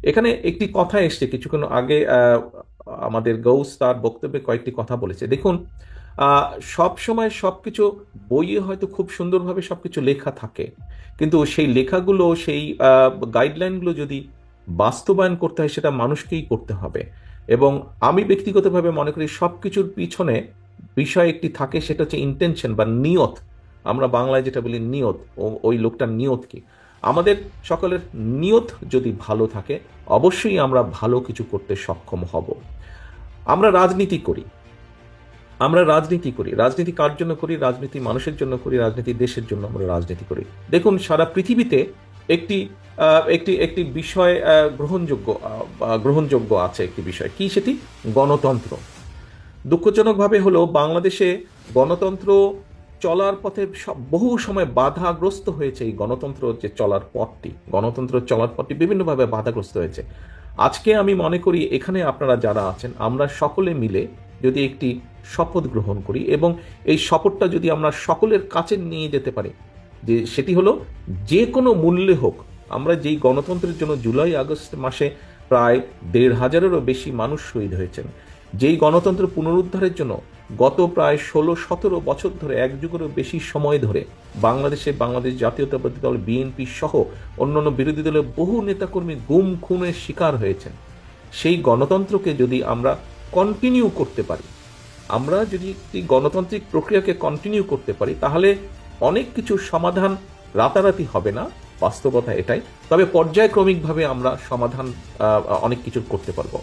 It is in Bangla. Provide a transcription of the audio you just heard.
এখানে একটি কথা এসছে কিছুক্ষণ আগে, আমাদের গৌস তার বক্তব্যে কয়েকটি কথা বলেছে। দেখুন, আহ, সব সময় সবকিছু বইয়ে হয়তো খুব সুন্দরভাবে সবকিছু লেখা থাকে, কিন্তু সেই লেখাগুলো, সেই গাইডলাইনগুলো যদি বাস্তবায়ন করতে হয় সেটা মানুষকেই করতে হবে। এবং আমি ব্যক্তিগতভাবে মনে করি সবকিছুর পিছনে বিষয় একটি থাকে, সেটা হচ্ছে ইন্টেনশন বা নিয়ত। আমরা বাংলায় যেটা বলি নিয়ত, ওই লোকটার নিয়ত কি। আমাদের সকলের নিয়ত যদি ভালো থাকে, অবশ্যই আমরা ভালো কিছু করতে সক্ষম হব। আমরা রাজনীতি করি, রাজনীতি কার জন্য করি? রাজনীতি মানুষের জন্য করি, রাজনীতি দেশের জন্য আমরা রাজনীতি করি। দেখুন, সারা পৃথিবীতে একটি একটি একটি বিষয় গ্রহণযোগ্য আছে, একটি বিষয় কি, সেটি গণতন্ত্র। দুঃখজনকভাবে হলো বাংলাদেশে গণতন্ত্র চলার পথে বহু সময় বাধাগ্রস্ত হয়েছে। এই গণতন্ত্র চলার পথটি বিভিন্নভাবে বাধাগ্রস্ত হয়েছে। আজকে আমি মনে করি এখানে আপনারা যারা আছেন, আমরা সকলে মিলে যদি একটি শপথ গ্রহণ করি এবং এই শপথটা যদি আমরা সকলের কাছে নিয়ে যেতে পারি, যে সেটি হলো যে কোনো মূল্যে হোক, আমরা যেই গণতন্ত্রের জন্য জুলাই আগস্ট মাসে প্রায় ১৫০০-এরও বেশি মানুষ শহীদ হয়েছেন, যেই গণতন্ত্র পুনরুদ্ধারের জন্য গত প্রায় ১৬-১৭ বছর ধরে, এক যুগেরও বেশি সময় ধরে বাংলাদেশ জাতীয়তাবাদী দল বিএনপি সহ অন্যান্য বিরোধী দলের বহু নেতাকর্মী গুম খুনের শিকার হয়েছেন, সেই গণতন্ত্রকে যদি আমরা কন্টিনিউ করতে পারি, আমরা যদি একটি গণতান্ত্রিক প্রক্রিয়াকে কন্টিনিউ করতে পারি, তাহলে অনেক কিছু সমাধান রাতারাতি হবে না, বাস্তবতা এটাই। তবে পর্যায়ক্রমিকভাবে আমরা সমাধান অনেক কিছু করতে পারবো।